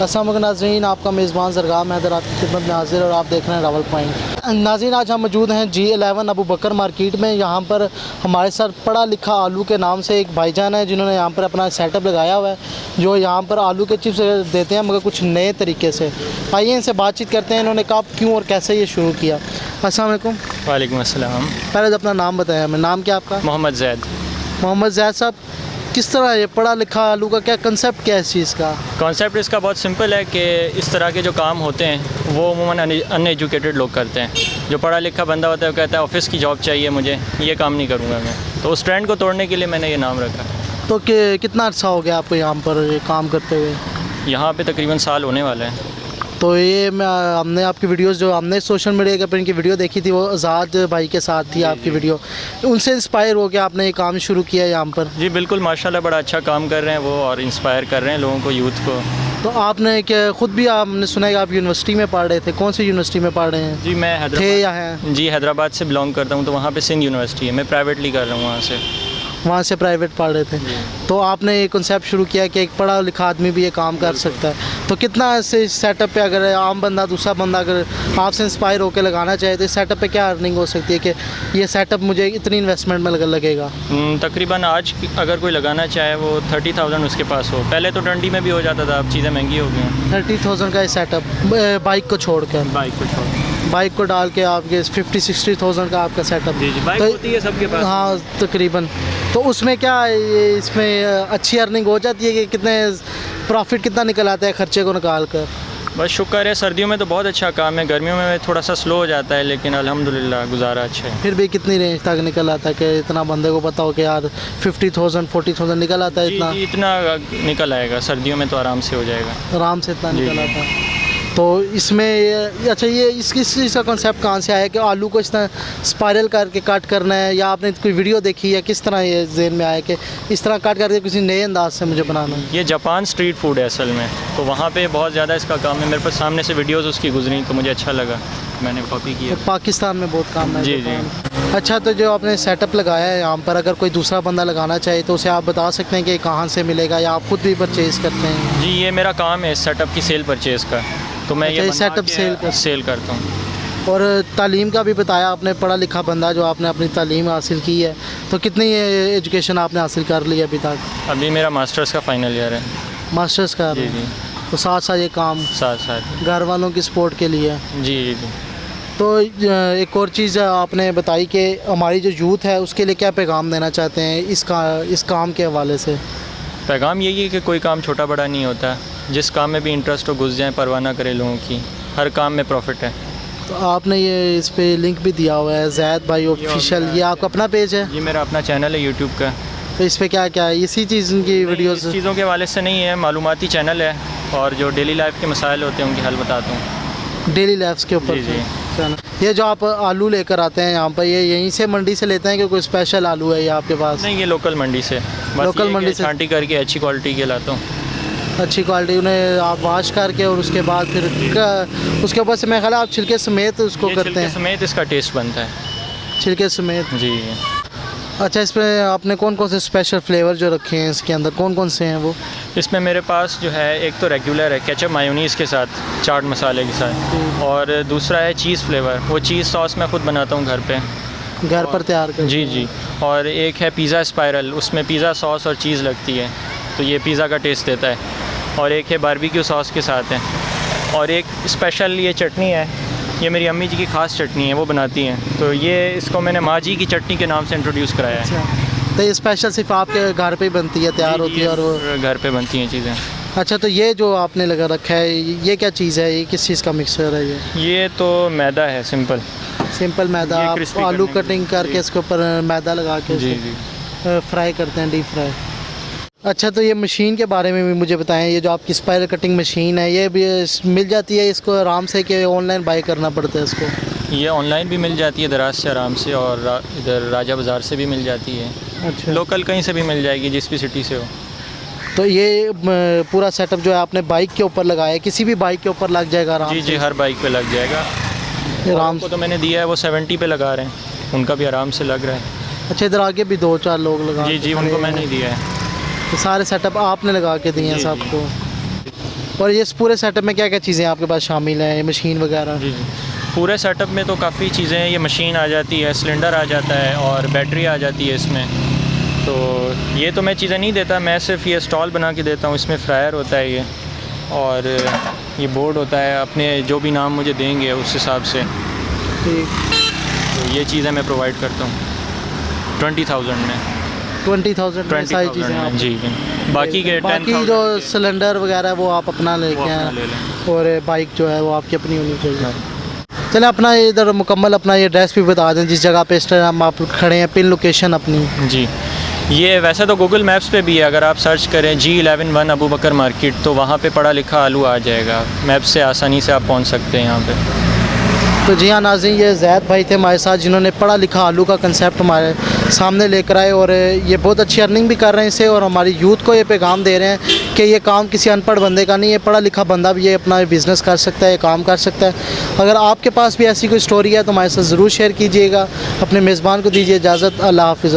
अस्सलाम वालेकुम नाज़रीन, आपका मेज़बान ज़रगाम हैदर आपकी खिदमत में हाजिर और आप देख रहे हैं रावल पॉइंट। नाज़रीन, आज हम मौजूद हैं G11 अबू बकर मार्केट में। यहाँ पर हमारे साथ पढ़ा लिखा आलू के नाम से एक भाईजान है जिन्होंने यहाँ पर अपना सेटअप लगाया हुआ है, जो यहाँ पर आलू के चिप्स देते हैं मगर कुछ नए तरीके से। आइए इनसे बातचीत करते हैं, इन्होंने कब, क्यों और कैसे ये शुरू किया। अस्सलाम वालेकुम। वालेकुम अस्सलाम। पहले तो अपना नाम बताया हमें। नाम क्या आपका? मोहम्मद जैद। मोहम्मद जैद साहब, किस तरह ये पढ़ा लिखा आलू का क्या कंसेप्ट क्या है इस चीज़ का? कॉन्सेप्ट इसका बहुत सिंपल है कि इस तरह के जो काम होते हैं वो अमूमन अनएजुकेटेड लोग करते हैं। जो पढ़ा लिखा बंदा होता है वो कहता है ऑफिस की जॉब चाहिए मुझे, ये काम नहीं करूँगा मैं। तो उस ट्रेंड को तोड़ने के लिए मैंने ये नाम रखा। तो कितना अर्सा हो गया आपको यहाँ पर ये काम करते हुए? यहाँ पे तकरीबन साल होने वाला है। तो ये हमने आपकी वीडियोस जो हमने सोशल मीडिया पर इनकी वीडियो देखी थी, वो आज़ाद भाई के साथ थी आपकी वीडियो, उनसे इंस्पायर हो के आपने ये काम शुरू किया यहाँ पर? जी बिल्कुल, माशाल्लाह बड़ा अच्छा काम कर रहे हैं वो और इंस्पायर कर रहे हैं लोगों को, यूथ को। तो आपने क्या ख़ुद भी, आपने सुना है कि आप यूनिवर्सिटी में पढ़ रहे थे, कौन सी यूनिवर्सिटी में पढ़ रहे हैं? जी मैं थे या हैं? जी हैदराबाद से बिलोंग करता हूँ, तो वहाँ पे सिंध यूनिवर्सिटी है, मैं प्राइवेटली कर रहा हूँ वहाँ से प्राइवेट पढ़ रहे थे। तो आपने ये कॉन्सेप्ट शुरू किया कि एक पढ़ा लिखा आदमी भी ये काम कर सकता है। तो कितना ऐसे सेटअप पे, अगर आम बंदा, दूसरा बंदा अगर आपसे इंस्पायर होकर लगाना चाहे तो इस सेटअप पे क्या अर्निंग हो सकती है कि ये सेटअप मुझे इतनी इन्वेस्टमेंट में लगेगा? तकरीबन आज अगर कोई लगाना चाहे वो 30,000 उसके पास हो। पहले तो 20 में भी हो जाता था, अब चीज़ें महंगी हो गई हैं। 30,000 का सेटअप बाइक को छोड़ कर? बाइक को डाल के आपके 50-60,000 का आपका सेटअप? जी बाइक तो होती है सबके पास। हाँ तकरीबन। तो उसमें क्या ये इसमें अच्छी अर्निंग हो जाती है कि कितने प्रॉफिट कितना निकल आता है खर्चे को निकाल कर? बस शुक्र है, सर्दियों में तो बहुत अच्छा काम है, गर्मियों में थोड़ा सा स्लो हो जाता है, लेकिन अल्हम्दुलिल्लाह गुजारा अच्छा है। फिर भी कितनी रेंज तक निकल आता है कि इतना बंदे को पता हो कि यार 50,000 40,000 निकल आता है? इतना निकल आएगा, सर्दियों में तो आराम से हो जाएगा। आराम से इतना निकल आता है। तो इसमें अच्छा, ये किस चीज़ का कॉन्सेप्ट कहाँ से आया कि आलू को इस तरह स्पायरल करके काट करना है, या आपने कोई वीडियो देखी, या किस तरह ये ज़हन में आया कि इस तरह काट करके किसी नए अंदाज से मुझे बनाना है? ये जापान स्ट्रीट फूड है असल में, तो वहाँ पे बहुत ज़्यादा इसका काम है। मेरे पास सामने से वीडियोस उसकी गुजरी तो मुझे अच्छा लगा, मैंने कॉपी किया। तो पाकिस्तान में बहुत काम है? जी जी। अच्छा, तो जो आपने सेटअप लगाया है यहाँ पर, अगर कोई दूसरा बंदा लगाना चाहे तो उसे आप बता सकते हैं कि कहाँ से मिलेगा, या आप खुद भी परचेज़ करते हैं? जी ये मेरा काम है सेटअप की सेल परचेज़ का, तो मैं ये सेटअप सेल करता हूँ। और तालीम का भी बताया आपने, पढ़ा लिखा बंदा जो आपने अपनी तालीम हासिल की है, तो कितनी एजुकेशन आपने हासिल कर ली अभी तक? अभी मेरा मास्टर्स का फाइनल ईयर है। मास्टर्स का? जी जी। तो साथ साथ ये काम साथ घर वालों की सपोर्ट के लिए? जी जी। तो एक और चीज़ आपने बताई कि हमारी जो यूथ है उसके लिए क्या पैगाम देना चाहते हैं इस काम के हवाले से? पैगाम यही है कि कोई काम छोटा बड़ा नहीं होता, जिस काम में भी इंटरेस्ट हो घुस जाए, परवाह ना करें लोगों की, हर काम में प्रॉफिट है। तो आपने ये इस पे लिंक भी दिया हुआ है, जैद भाई ऑफिशियल, ये आपका अपना पेज है? ये मेरा अपना चैनल है यूट्यूब का। तो इस पे क्या क्या है, इसी चीज़ की वीडियोस? चीज़ों के हवाले से नहीं है, मालूमाती चैनल है, और जो डेली लाइफ के मसाइल होते हैं उनके हल बताता हूँ। डेली लाइफ के ऊपर? जी। ये जो आप आलू लेकर आते हैं यहाँ पर, ये यहीं से मंडी से लेते हैं कि कोई स्पेशल आलू है ये आपके पास? नहीं, ये लोकल मंडी से, लोकल मंडी से छांटी करके अच्छी क्वालिटी के लाता हूँ। अच्छी क्वालिटी, उन्हें आप वॉश करके और उसके बाद फिर उसके ऊपर से मैं ख्याल आप छिलके समेत उसको करते हैं? समेत इसका टेस्ट बनता है, छिलके समेत? जी। अच्छा, इसमें आपने कौन कौन से स्पेशल फ्लेवर जो रखे हैं इसके अंदर, कौन कौन से हैं वो? इसमें मेरे पास जो है एक तो रेगुलर है केचप मायोनीज़ के साथ, चाट मसाले के साथ, और दूसरा है चीज़ फ्लेवर, वो चीज़ सॉस मैं ख़ुद बनाता हूँ घर पर तैयार कर? जी जी। और एक है पिज़्ज़ा स्पायरल, उसमें पिज़्ज़ा सॉस और चीज़ लगती है, तो ये पिज़्ज़ा का टेस्ट देता है। और एक है बारबेक्यू सॉस के साथ है। और एक स्पेशल ये चटनी है, ये मेरी अम्मी जी की ख़ास चटनी है, वो बनाती हैं, तो ये इसको मैंने माँ जी की चटनी के नाम से इंट्रोड्यूस कराया है। अच्छा, तो ये स्पेशल सिर्फ आपके घर पे ही बनती है, तैयार होती है? और वो घर पे बनती हैं चीज़ें। अच्छा, तो ये जो आपने लगा रखा है ये क्या चीज़ है, ये किस चीज़ का मिक्सचर है? ये तो मैदा है, सिंपल मैदा। आलू कटिंग करके इसके ऊपर मैदा लगा के जी फ्राई करते हैं, डीप फ्राई। अच्छा, तो ये मशीन के बारे में भी मुझे बताएं, ये जो आपकी स्पाइरल कटिंग मशीन है, ये भी मिल जाती है इसको आराम से कि ऑनलाइन बाई करना पड़ता है इसको? ये ऑनलाइन भी मिल जाती है दराज से आराम से, और इधर राजा बाज़ार से भी मिल जाती है। अच्छा, लोकल कहीं से भी मिल जाएगी, जिस भी सिटी से हो। तो ये पूरा सेटअप जो है आपने बाइक के ऊपर लगाया है, किसी भी बाइक के ऊपर लग जाएगा आराम से? जी, हर बाइक पे लग जाएगा। आराम को तो मैंने दिया है, वो 70 पे लगा रहे हैं, उनका भी आराम से लग रहा है। अच्छा, इधर आगे भी 2-4 लोग लगा? जी, उनको मैंने दिया है। तो सारे सेटअप आपने लगा के दिए हैं सबको? और ये इस पूरे सेटअप में क्या क्या चीज़ें आपके पास शामिल हैं, मशीन वगैरह? जी जी, पूरे सेटअप में तो काफ़ी चीज़ें हैं। ये मशीन आ जाती है, सिलेंडर आ जाता है और बैटरी आ जाती है इसमें। तो ये तो मैं चीज़ें नहीं देता, मैं सिर्फ ये स्टॉल बना के देता हूँ। इसमें फ्रायर होता है ये, और ये बोर्ड होता है, अपने जो भी नाम मुझे देंगे उस हिसाब से। ठीक, तो ये चीज़ें मैं प्रोवाइड करता हूँ 20,000 में। 20,000 में सारी चीज़ें आप? जी, बाकी के बाकी 10,000 जो सिलेंडर वगैरह है वो आप अपना लेके वो अपना आए, ले लें। और बाइक जो है वो आपकी अपनी होनी चाहिए। चले अपना इधर मुकम्मल अपना ये एड्रेस भी बता दें, जिस जगह पे इस टाइम आप खड़े हैं, पिन लोकेशन अपनी। जी, ये वैसे तो गूगल मैप्स पे भी है, अगर आप सर्च करें G11 1 अबू बकर मार्केट तो वहाँ पे पढ़ा लिखा आलू आ जाएगा। मैप से आसानी से आप पहुँच सकते हैं यहाँ पे। तो जी हाँ नाज़रीन, ये ज़ैद भाई थे हमारे साथ, जिन्होंने पढ़ा लिखा आलू का कंसेप्ट हमारे सामने लेकर आए, और ये बहुत अच्छी अर्निंग भी कर रहे हैं इससे, और हमारी यूथ को ये पैगाम दे रहे हैं कि ये काम किसी अनपढ़ बंदे का नहीं है, पढ़ा लिखा बंदा भी ये अपना बिज़नेस कर सकता है, ये काम कर सकता है। अगर आपके पास भी ऐसी कोई स्टोरी है तो हमारे साथ ज़रूर शेयर कीजिएगा। अपने मेज़बान को दीजिए इजाज़त। अल्लाह हाफ़िज़।